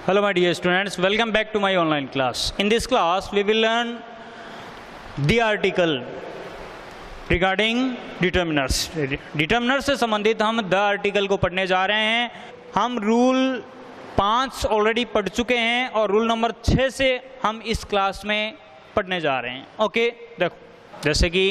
Hello my dear students, welcome back to my online class. In this class we will learn the article regarding determiners. Determiners से संबंधित हम the article को पढ़ने जा रहे हैं. हम रूल 5 ऑलरेडी पढ़ चुके हैं और रूल नंबर 6 से हम इस क्लास में पढ़ने जा रहे हैं. ओके, देखो जैसे कि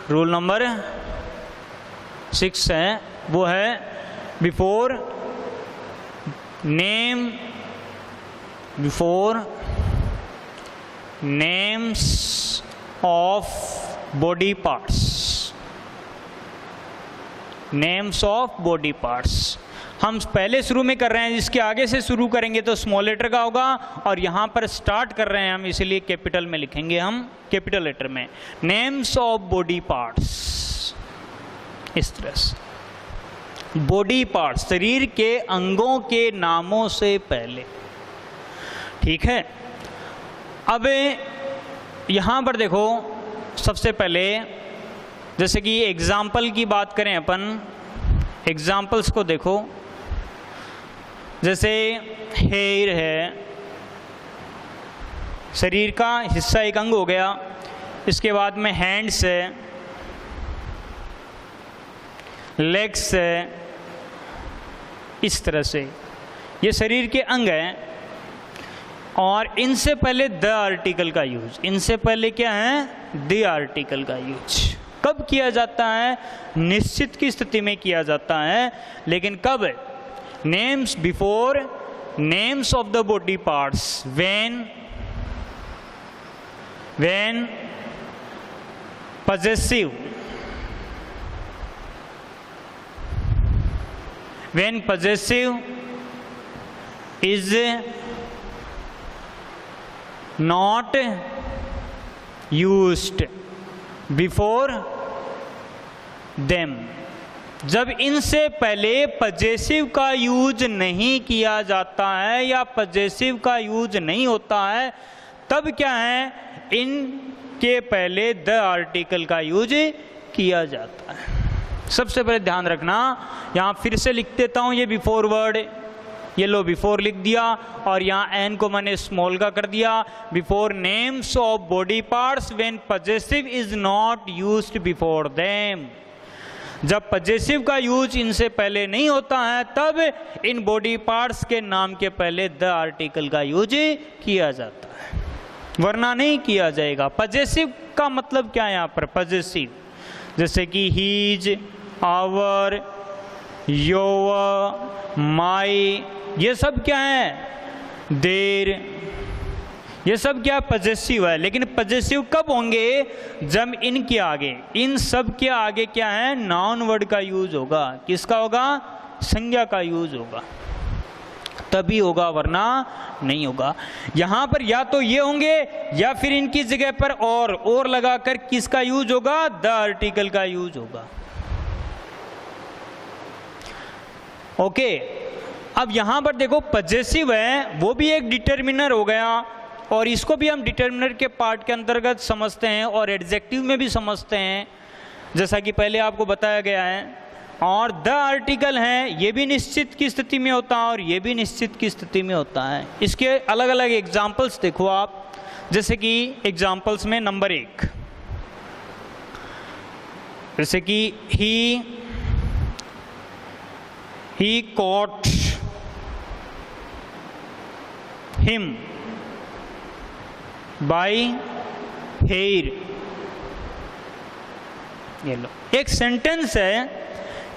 रूल नंबर 6 है, वो है before names of body parts. Names of body parts हम पहले शुरू में कर रहे हैं, जिसके आगे से शुरू करेंगे तो स्मॉल लेटर का होगा, और यहाँ पर स्टार्ट कर रहे हैं हम इसलिए कैपिटल में लिखेंगे, हम कैपिटल लेटर में. नेम्स ऑफ बॉडी पार्ट्स, इस तरह से बॉडी पार्ट्स, शरीर के अंगों के नामों से पहले. ठीक है, अब यहाँ पर देखो सबसे पहले जैसे कि एग्जाम्पल की बात करें अपन, एग्जाम्पल्स को देखो. जैसे हेयर है, शरीर का हिस्सा एक अंग हो गया. इसके बाद में हैंड्स है, लेग्स है, इस तरह से ये शरीर के अंग हैं. और इनसे पहले द आर्टिकल का यूज, इनसे पहले क्या है, द आर्टिकल का यूज कब किया जाता है, निश्चित की स्थिति में किया जाता है. लेकिन कब, names before names of the body parts, when possessive, when possessive is not used before them. जब इनसे पहले पजेसिव का यूज नहीं किया जाता है या पजेसिव का यूज नहीं होता है, तब क्या है, इनके पहले द आर्टिकल का यूज किया जाता है. सबसे पहले ध्यान रखना, यहाँ फिर से लिख देता हूँ ये बिफोर वर्ड, ये लो बिफोर लिख दिया, और यहाँ एन को मैंने स्मॉल का कर दिया. Before names of body parts when possessive is not used before them. जब पजेसिव का यूज इनसे पहले नहीं होता है, तब इन बॉडी पार्ट्स के नाम के पहले द आर्टिकल का यूज किया जाता है, वरना नहीं किया जाएगा. पजेसिव का मतलब क्या है यहाँ पर, पजेसिव जैसे कि हीज, आवर, योर, माई, ये सब क्या है, देर, ये सब क्या पजेसिव है. लेकिन पजेसिव कब होंगे, जब इनके आगे, इन सब के आगे क्या है, नाउन वर्ड का यूज होगा. किसका होगा, संज्ञा का यूज होगा, तभी होगा, वरना नहीं होगा. यहाँ पर या तो ये होंगे या फिर इनकी जगह पर और लगाकर किसका यूज होगा, द आर्टिकल का यूज होगा. ओके, अब यहाँ पर देखो पजेसिव है, वो भी एक डिटर्मिनर हो गया, और इसको भी हम डिटर्मिनर के पार्ट के अंतर्गत समझते हैं और एडजेक्टिव में भी समझते हैं, जैसा कि पहले आपको बताया गया है. और द आर्टिकल है, ये भी निश्चित की स्थिति में होता है और ये भी निश्चित की स्थिति में होता है. इसके अलग अलग एग्जाम्पल्स देखो आप, जैसे कि एग्जाम्पल्स में नंबर 1, जैसे कि he caught him by hair. ये लो, एक सेंटेंस है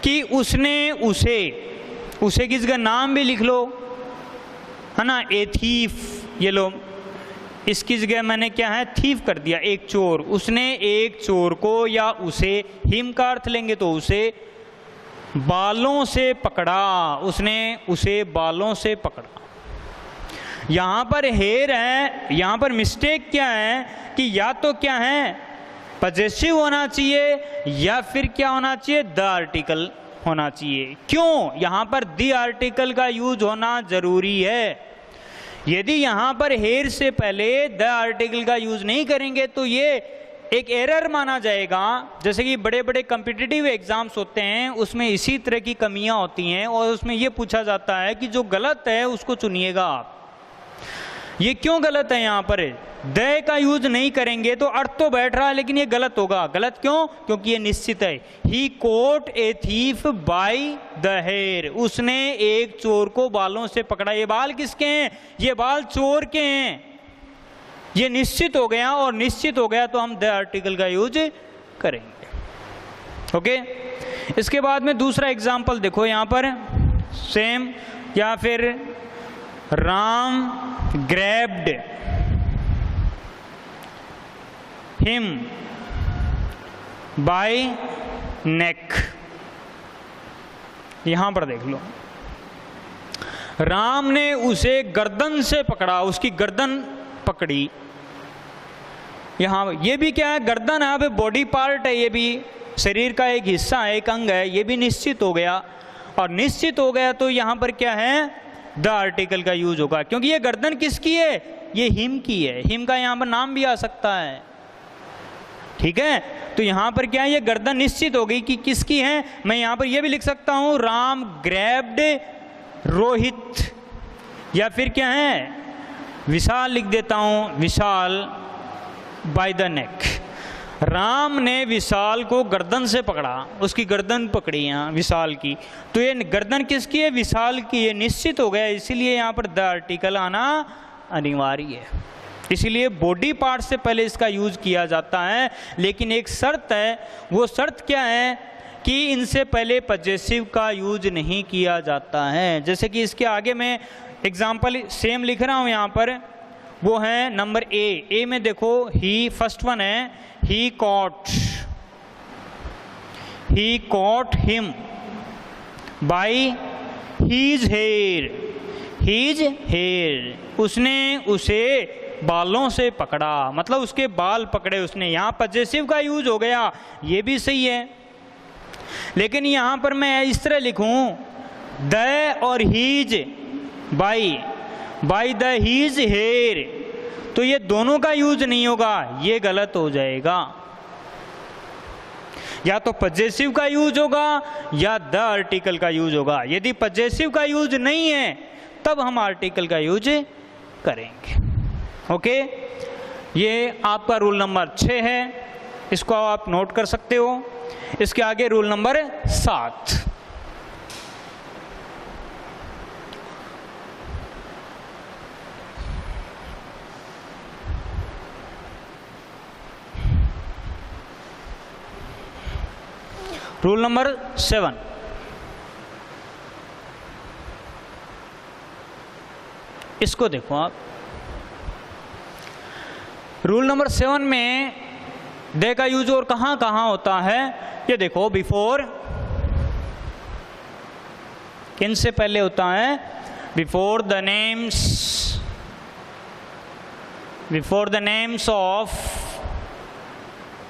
कि उसने उसे किस का नाम भी लिख लो, है ना, ए थीफ. ये लो, इसकी जगह मैंने क्या है, थीफ कर दिया, एक चोर. उसने एक चोर को, या उसे, हिम का अर्थ लेंगे तो उसे बालों से पकड़ा, उसने उसे बालों से पकड़ा. यहाँ पर हेयर है, यहाँ पर मिस्टेक क्या है कि या तो क्या है, पजेसिव होना चाहिए या फिर क्या होना चाहिए, द आर्टिकल होना चाहिए. क्यों, यहाँ पर द आर्टिकल का यूज होना जरूरी है. यदि यहाँ पर हेयर से पहले द आर्टिकल का यूज नहीं करेंगे तो ये एक एरर माना जाएगा। जैसे कि बड़े बड़े कॉम्पिटिटिव एग्जाम्स होते हैं उसमें इसी तरह की कमियां होती हैं और उसमें ये पूछा जाता है कि जो गलत है उसको चुनिएगा आप, ये क्यों गलत है? यहाँ पर द का यूज नहीं करेंगे तो अर्थ तो बैठ रहा है लेकिन ये गलत होगा। गलत क्यों? क्योंकि ये निश्चित है। He caught a thief by the hair, उसने एक चोर को बालों से पकड़ा। ये बाल किसके हैं? ये बाल चोर के हैं। ये निश्चित हो गया, और निश्चित हो गया तो हम द आर्टिकल का यूज करेंगे। ओके, इसके बाद में दूसरा एग्जाम्पल देखो यहाँ पर सेम, या फिर राम ग्रैब्ड हिम बाय नेक। यहां पर देख लो, राम ने उसे गर्दन से पकड़ा, उसकी गर्दन पकड़ी। यहां ये भी क्या है? गर्दन है, बॉडी पार्ट है, ये भी शरीर का एक हिस्सा है, एक अंग है। ये भी निश्चित हो गया, और निश्चित हो गया तो यहां पर क्या है? द आर्टिकल का यूज होगा, क्योंकि ये गर्दन किसकी है? ये हिम की है। हिम का यहां पर नाम भी आ सकता है, ठीक है। तो यहां पर क्या है? ये गर्दन निश्चित हो गई कि किसकी है। मैं यहां पर ये भी लिख सकता हूं राम ग्रैब्ड रोहित, या फिर क्या है विशाल लिख देता हूं, विशाल बाय द नेक। राम ने विशाल को गर्दन से पकड़ा, उसकी गर्दन पकड़ी यहाँ विशाल की, तो ये गर्दन किसकी है? विशाल की। ये निश्चित हो गया, इसीलिए यहाँ पर द आर्टिकल आना अनिवार्य है। इसीलिए बॉडी पार्ट से पहले इसका यूज किया जाता है, लेकिन एक शर्त है। वो शर्त क्या है? कि इनसे पहले पजेसिव का यूज नहीं किया जाता है। जैसे कि इसके आगे मैं एग्जाम्पल सेम लिख रहा हूँ यहाँ पर, वो है नंबर ए में देखो, ही फर्स्ट वन है, he caught him by his hair, उसने उसे बालों से पकड़ा, मतलब उसके बाल पकड़े उसने। यहाँ पजेसिव का यूज हो गया, ये भी सही है। लेकिन यहाँ पर मैं इस तरह लिखूं, द और his by the his hair, तो ये दोनों का यूज नहीं होगा, ये गलत हो जाएगा। या तो पजेसिव का यूज होगा या द आर्टिकल का यूज होगा। यदि पजेसिव का यूज नहीं है तब हम आर्टिकल का यूज करेंगे। ओके, ये आपका रूल नंबर 6 है, इसको आप नोट कर सकते हो। इसके आगे रूल नंबर 7, रूल नंबर 7, इसको देखो आप। रूल नंबर 7 में दे का यूज और कहां कहां होता है, ये देखो। बिफोर, किन से पहले होता है? Before the names of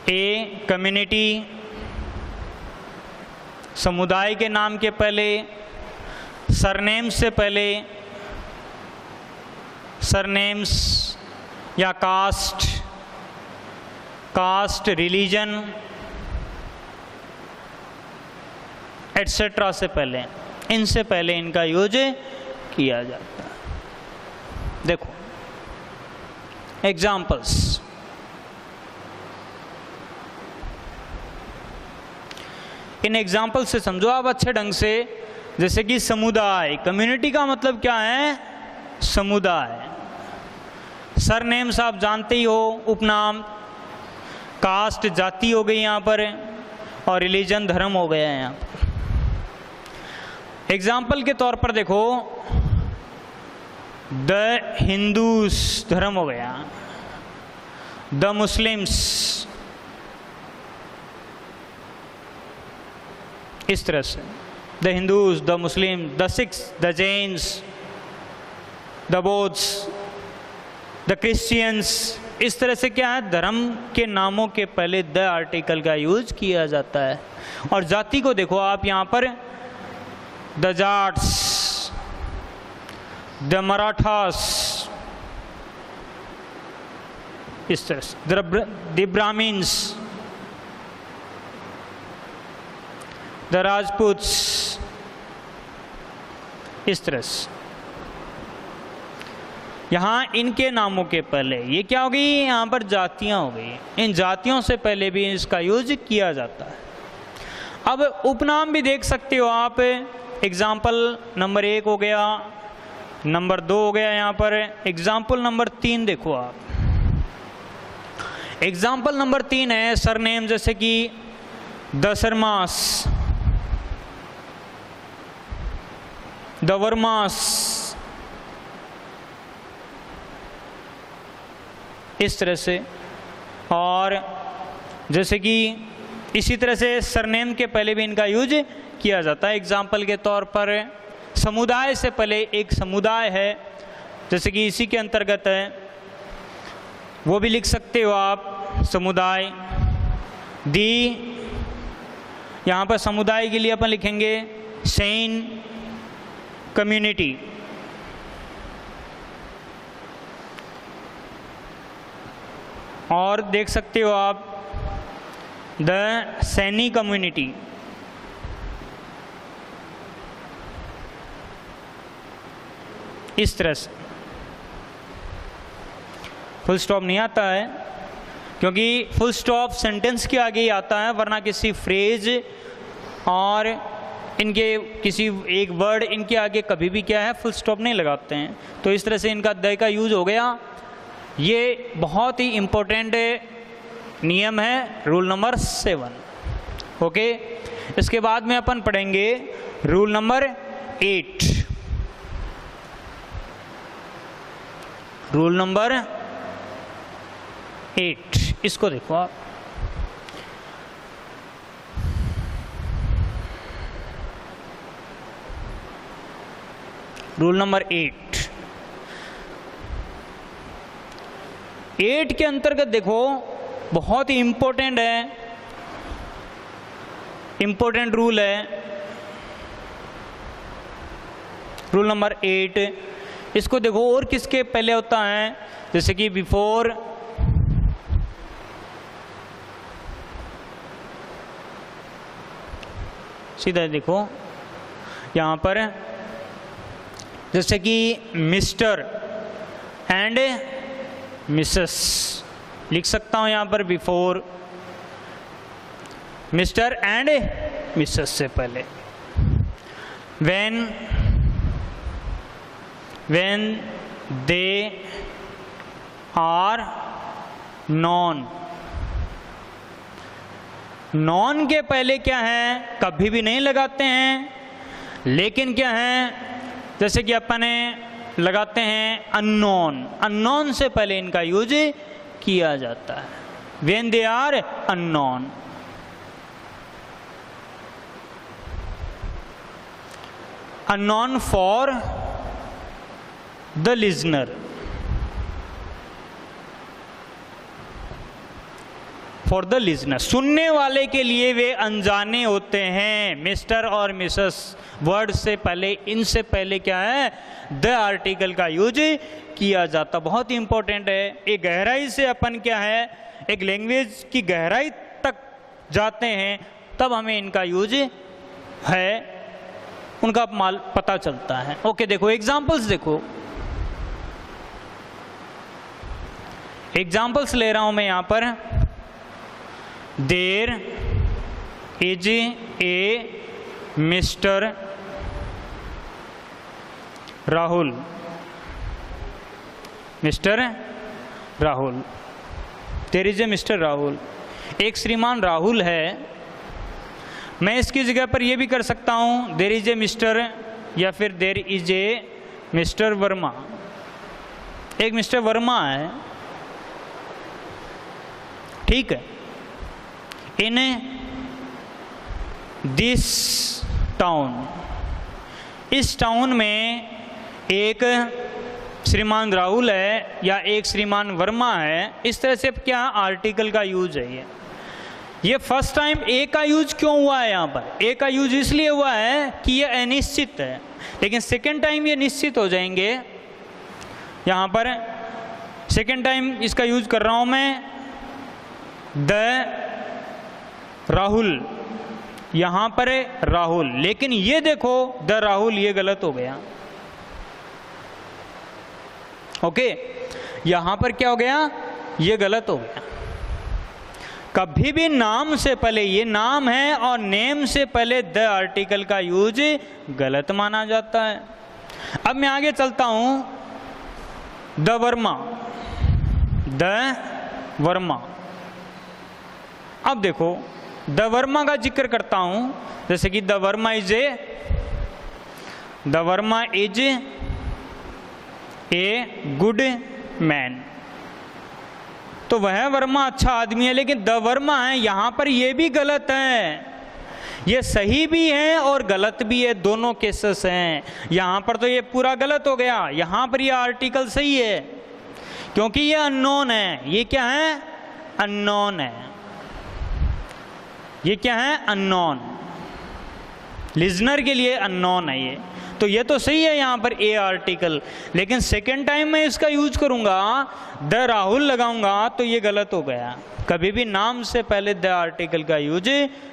a community, समुदाय के नाम के पहले, सरनेम्स से पहले, सरनेम्स या कास्ट, रिलीजन एटसेट्रा से पहले, इनसे पहले इनका यूज किया जाता है। देखो एग्जाम्पल्स, इन एग्जाम्पल से समझो आप अच्छे ढंग से। जैसे कि समुदाय, कम्युनिटी का मतलब क्या है? समुदाय। सरनेम्स आप जानते ही हो, उपनाम। कास्ट जाति हो गई यहाँ पर, और रिलीजन धर्म हो गया है यहाँ पर। एग्जाम्पल के तौर पर देखो, द हिंदूज धर्म हो गया, द मुस्लिम्स, इस तरह से the Hindus, the Muslim, the Sikhs, the Jains, the बौद्ध, द क्रिश्चियंस। इस तरह से क्या है? धर्म के नामों के पहले द आर्टिकल का यूज किया जाता है। और जाति को देखो आप यहाँ पर, द जाट्स, द मराठास, इस तरह से द ब्राह्मण्स, द राजपूत्स, इस तरह से। यहाँ इनके नामों के पहले ये क्या हो गई, यहाँ पर जातियाँ हो गई, इन जातियों से पहले भी इसका यूज किया जाता है। अब उपनाम भी देख सकते हो आप, एग्जाम्पल नंबर 1 हो गया, नंबर 2 हो गया, यहाँ पर एग्जाम्पल नंबर 3 देखो आप। एग्जाम्पल नंबर 3 है सरनेम, जैसे कि द शर्मास, द वर्मास, इस तरह से। और जैसे कि इसी तरह से सरनेम के पहले भी इनका यूज किया जाता है। एग्जाम्पल के तौर पर समुदाय से पहले एक समुदाय है, जैसे कि इसी के अंतर्गत है, वो भी लिख सकते हो आप समुदाय। दी, यहाँ पर समुदाय के लिए अपन लिखेंगे सेन कम्युनिटी। और देख सकते हो आप द सैनी कम्युनिटी। इस तरह से फुल स्टॉप नहीं आता है, क्योंकि फुल स्टॉप सेंटेंस के आगे ही आता है, वरना किसी फ्रेज और इनके किसी एक वर्ड इनके आगे कभी भी क्या है फुल स्टॉप नहीं लगाते हैं। तो इस तरह से इनका द का यूज हो गया। ये बहुत ही इम्पोर्टेंट नियम है, रूल नंबर 7। ओके, इसके बाद में अपन पढ़ेंगे रूल नंबर 8। रूल नंबर 8, इसको देखो आप। रूल नंबर 8 के अंतर्गत देखो बहुत ही इंपॉर्टेंट है, इंपॉर्टेंट रूल है रूल नंबर 8। इसको देखो और किसके पहले होता है, जैसे कि बिफोर, सीधा देखो यहाँ पर, जैसे कि मिस्टर एंड मिसेस लिख सकता हूँ यहाँ पर बिफोर, मिस्टर एंड मिसेस से पहले। when they are known, non के पहले क्या है कभी भी नहीं लगाते हैं, लेकिन क्या है जैसे कि अपन लगाते हैं अननोन, अननोन से पहले इनका यूज किया जाता है। when they are unknown, unknown for the listener, for the Lesnar, सुनने वाले के लिए वे अनजाने होते हैं। मिस्टर और मिसेस वर्ड से पहले, इनसे पहले क्या है द आर्टिकल का यूज किया जाता। बहुत ही इंपॉर्टेंट है। एक गहराई से अपन क्या है एक लैंग्वेज की गहराई तक जाते हैं, तब हमें इनका यूज है उनका माल पता चलता है। ओके, देखो एग्जाम्पल्स, देखो एग्जाम्पल्स ले रहा हूं मैं यहां पर। There is a mister Rahul, mister Rahul, there is a mister Rahul, एक श्रीमान राहुल है। मैं इसकी जगह पर यह भी कर सकता हूं देर इज ए मिस्टर, या फिर there is a mister Verma, एक मिस्टर वर्मा है, ठीक है। इन दिस टाउन, इस टाउन में एक श्रीमान राहुल है या एक श्रीमान वर्मा है। इस तरह से क्या आर्टिकल का यूज है। ये फर्स्ट टाइम ए का यूज क्यों हुआ है यहाँ पर, ए का यूज इसलिए हुआ है कि ये अनिश्चित है, लेकिन सेकेंड टाइम ये निश्चित हो जाएंगे। यहाँ पर सेकेंड टाइम इसका यूज कर रहा हूँ मैं द राहुल, यहाँ पर राहुल, लेकिन ये देखो द राहुल, ये गलत हो गया। ओके, यहां पर क्या हो गया, ये गलत हो गया। कभी भी नाम से पहले, ये नाम है और नेम से पहले द आर्टिकल का यूज गलत माना जाता है। अब मैं आगे चलता हूं, द वर्मा, द वर्मा। अब देखो द वर्मा का जिक्र करता हूं, जैसे कि the Verma is a good man, तो वह वर्मा अच्छा आदमी है, लेकिन द वर्मा है यहां पर ये भी गलत है। ये सही भी है और गलत भी है, दोनों केसेस हैं। यहां पर तो ये पूरा गलत हो गया, यहां पर ये आर्टिकल सही है क्योंकि ये अननोन है। ये क्या है, अननोन है। ये क्या है, अननोन, लिजनर के लिए अननोन है ये, तो ये तो सही है यहाँ पर ए आर्टिकल। लेकिन सेकेंड टाइम मैं इसका यूज करूँगा, द राहुल लगाऊंगा, तो ये गलत हो गया। कभी भी नाम से पहले द आर्टिकल का यूज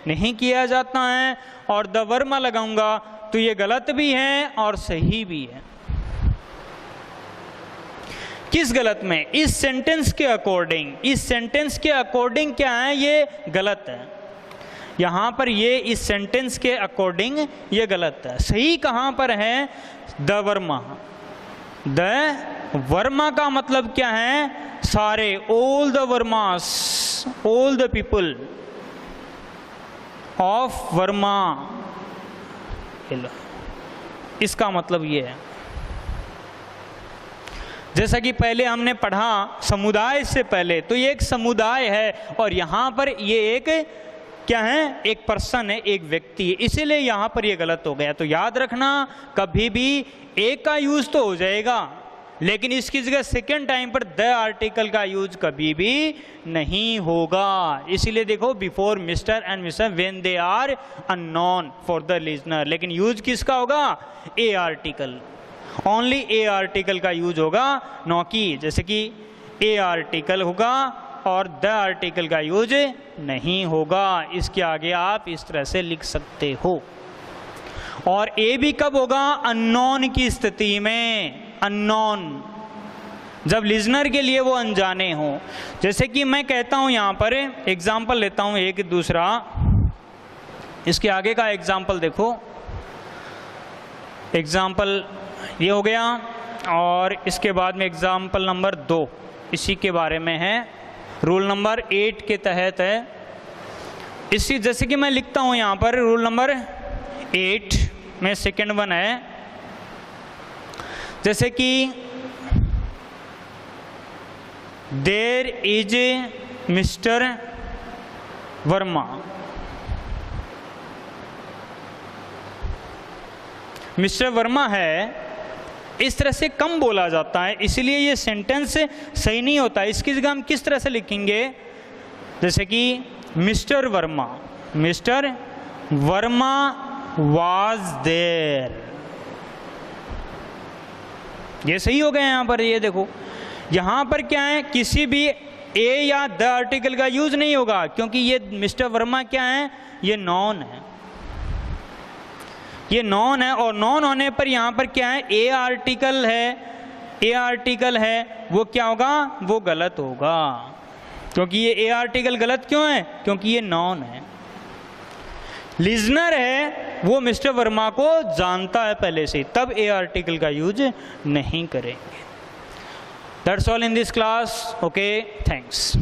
नहीं किया जाता है, और द वर्मा लगाऊंगा तो ये गलत भी है और सही भी है। किस गलत में, इस सेंटेंस के अकॉर्डिंग, इस सेंटेंस के अकॉर्डिंग क्या है, ये गलत है। यहाँ पर ये इस सेंटेंस के अकॉर्डिंग ये गलत है। सही कहाँ पर है, द वर्मा। द वर्मा का मतलब क्या है, सारे, all the Vermas, all the people of Verma, इसका मतलब ये है। जैसा कि पहले हमने पढ़ा समुदाय से पहले, तो ये एक समुदाय है और यहाँ पर ये एक क्या है, एक पर्सन है, एक व्यक्ति है, इसीलिए यहाँ पर ये गलत हो गया। तो याद रखना, कभी भी एक का यूज तो हो जाएगा, लेकिन इसकी जगह सेकेंड टाइम पर द आर्टिकल का यूज कभी भी नहीं होगा। इसीलिए देखो, before Mr and Mrs when they are unknown for the listener, लेकिन यूज किसका होगा, a article, only a article का यूज होगा, नो कि जैसे कि ए आर्टिकल होगा और द आर्टिकल का यूज नहीं होगा। इसके आगे आप इस तरह से लिख सकते हो। और ए भी कब होगा, अननोन की स्थिति में, अननोन, जब लिजनर के लिए वो अनजाने हो। जैसे कि मैं कहता हूं, यहां पर एग्जाम्पल लेता हूं एक दूसरा, इसके आगे का एग्जाम्पल देखो, एग्जाम्पल ये हो गया, और इसके बाद में एग्जाम्पल नंबर 2 इसी के बारे में है, रूल नंबर 8 के तहत है। इसी जैसे कि मैं लिखता हूं यहां पर रूल नंबर 8 में सेकेंड वन है, जैसे कि there is mister Verma, Mr Verma है, इस तरह से कम बोला जाता है, इसलिए ये सेंटेंस सही नहीं होता। इसकी जगह हम किस तरह से लिखेंगे, जैसे कि Mr Verma, Mr Verma was there, ये सही हो गया। यहाँ पर ये देखो, यहाँ पर क्या है, किसी भी ए या द आर्टिकल का यूज नहीं होगा, क्योंकि ये मिस्टर वर्मा क्या है, ये नॉन है, ये नॉन है, और नॉन होने पर यहाँ पर क्या है, ए आर्टिकल है, ए आर्टिकल है, वो क्या होगा, वो गलत होगा। क्योंकि ये ए आर्टिकल गलत क्यों है, क्योंकि ये नॉन है। लिजनर है, वो मिस्टर वर्मा को जानता है पहले से, तब ए आर्टिकल का यूज नहीं करेंगे। That's all in this class, okay, thanks.